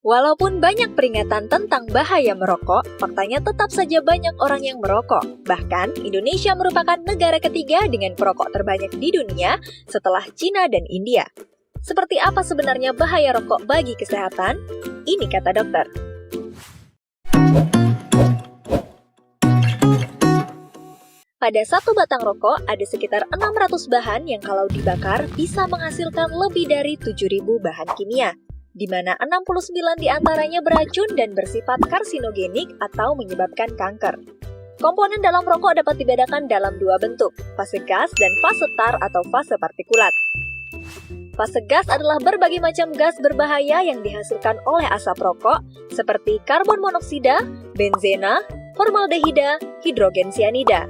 Walaupun banyak peringatan tentang bahaya merokok, faktanya tetap saja banyak orang yang merokok. Bahkan, Indonesia merupakan negara ketiga dengan perokok terbanyak di dunia setelah Cina dan India. Seperti apa sebenarnya bahaya rokok bagi kesehatan? Ini kata dokter. Pada satu batang rokok, ada sekitar 600 bahan yang kalau dibakar bisa menghasilkan lebih dari 7.000 bahan kimia, di mana 69 diantaranya beracun dan bersifat karsinogenik atau menyebabkan kanker. Komponen dalam rokok dapat dibedakan dalam dua bentuk, fase gas dan fase tar atau fase partikulat. Fase gas adalah berbagai macam gas berbahaya yang dihasilkan oleh asap rokok, seperti karbon monoksida, benzena, formaldehida, hidrogen sianida.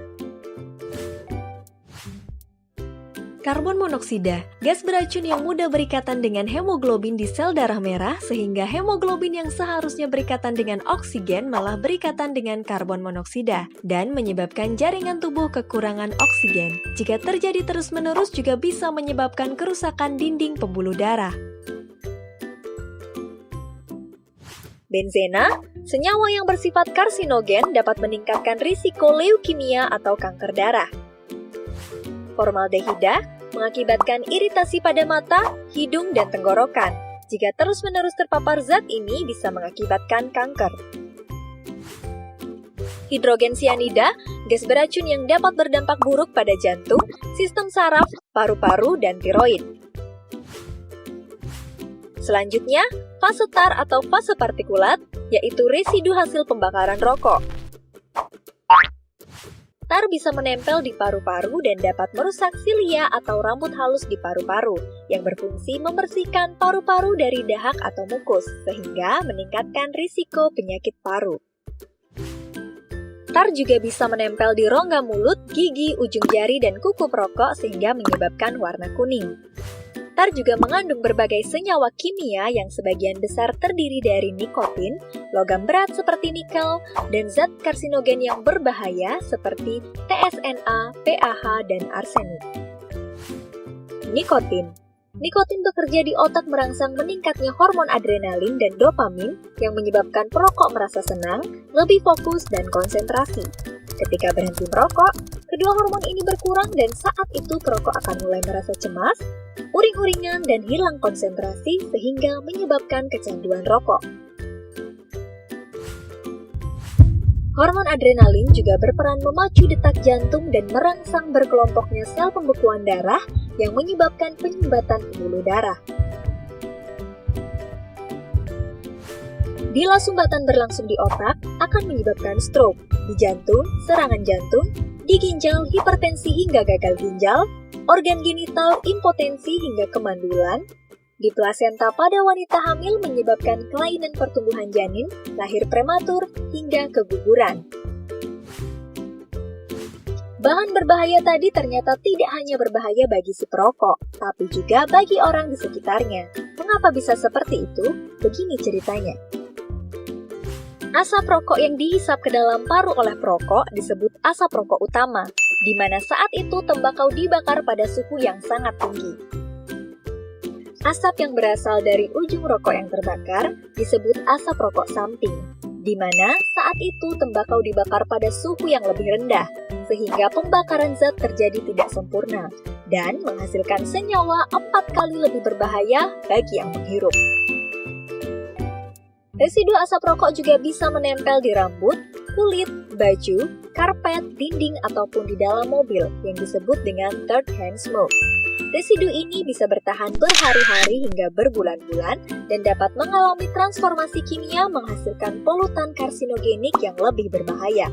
Karbon monoksida, gas beracun yang mudah berikatan dengan hemoglobin di sel darah merah sehingga hemoglobin yang seharusnya berikatan dengan oksigen malah berikatan dengan karbon monoksida dan menyebabkan jaringan tubuh kekurangan oksigen. Jika terjadi terus-menerus juga bisa menyebabkan kerusakan dinding pembuluh darah. Benzena, senyawa yang bersifat karsinogen dapat meningkatkan risiko leukemia atau kanker darah. Formaldehida mengakibatkan iritasi pada mata, hidung, dan tenggorokan. Jika terus-menerus terpapar zat ini bisa mengakibatkan kanker. Hidrogen sianida, gas beracun yang dapat berdampak buruk pada jantung, sistem saraf, paru-paru, dan tiroid. Selanjutnya, fase tar atau fase partikulat, yaitu residu hasil pembakaran rokok. Tar bisa menempel di paru-paru dan dapat merusak silia atau rambut halus di paru-paru, yang berfungsi membersihkan paru-paru dari dahak atau mukus, sehingga meningkatkan risiko penyakit paru. Tar juga bisa menempel di rongga mulut, gigi, ujung jari, dan kuku perokok sehingga menyebabkan warna kuning. Tar juga mengandung berbagai senyawa kimia yang sebagian besar terdiri dari nikotin, logam berat seperti nikel, dan zat karsinogen yang berbahaya seperti TSNA, PAH, dan arsenik. Nikotin. Nikotin bekerja di otak merangsang meningkatnya hormon adrenalin dan dopamin yang menyebabkan perokok merasa senang, lebih fokus, dan konsentrasi. Ketika berhenti merokok, kedua hormon ini berkurang dan saat itu perokok akan mulai merasa cemas, uring-uringan, dan hilang konsentrasi sehingga menyebabkan kecanduan rokok. Hormon adrenalin juga berperan memacu detak jantung dan merangsang berkelompoknya sel pembekuan darah yang menyebabkan penyumbatan pembuluh darah. Bila sumbatan berlangsung di otak, akan menyebabkan stroke, di jantung, serangan jantung, di ginjal, hipertensi hingga gagal ginjal, organ genital, impotensi hingga kemandulan, di plasenta pada wanita hamil menyebabkan kelainan pertumbuhan janin, lahir prematur, hingga keguguran. Bahan berbahaya tadi ternyata tidak hanya berbahaya bagi si perokok, tapi juga bagi orang di sekitarnya. Mengapa bisa seperti itu? Begini ceritanya. Asap rokok yang dihisap ke dalam paru oleh perokok disebut asap rokok utama, di mana saat itu tembakau dibakar pada suhu yang sangat tinggi. Asap yang berasal dari ujung rokok yang terbakar disebut asap rokok samping, di mana saat itu tembakau dibakar pada suhu yang lebih rendah, sehingga pembakaran zat terjadi tidak sempurna, dan menghasilkan senyawa 4 kali lebih berbahaya bagi yang menghirup. Residu asap rokok juga bisa menempel di rambut, kulit, baju, karpet, dinding, ataupun di dalam mobil yang disebut dengan third hand smoke. Residu ini bisa bertahan berhari-hari hingga berbulan-bulan dan dapat mengalami transformasi kimia menghasilkan polutan karsinogenik yang lebih berbahaya.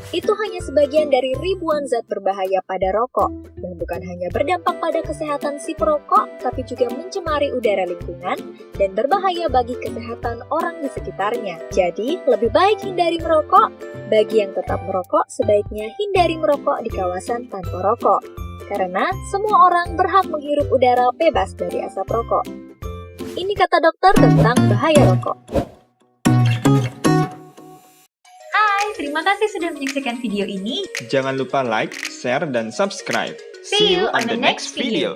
Itu hanya sebagian dari ribuan zat berbahaya pada rokok, yang bukan hanya berdampak pada kesehatan si perokok, tapi juga mencemari udara lingkungan dan berbahaya bagi kesehatan orang di sekitarnya. Jadi, lebih baik hindari merokok. Bagi yang tetap merokok, sebaiknya hindari merokok di kawasan tanpa rokok. Karena semua orang berhak menghirup udara bebas dari asap rokok. Ini kata dokter tentang bahaya rokok. Terima kasih sudah menyaksikan video ini. Jangan lupa like, share, dan subscribe. See you on the next video.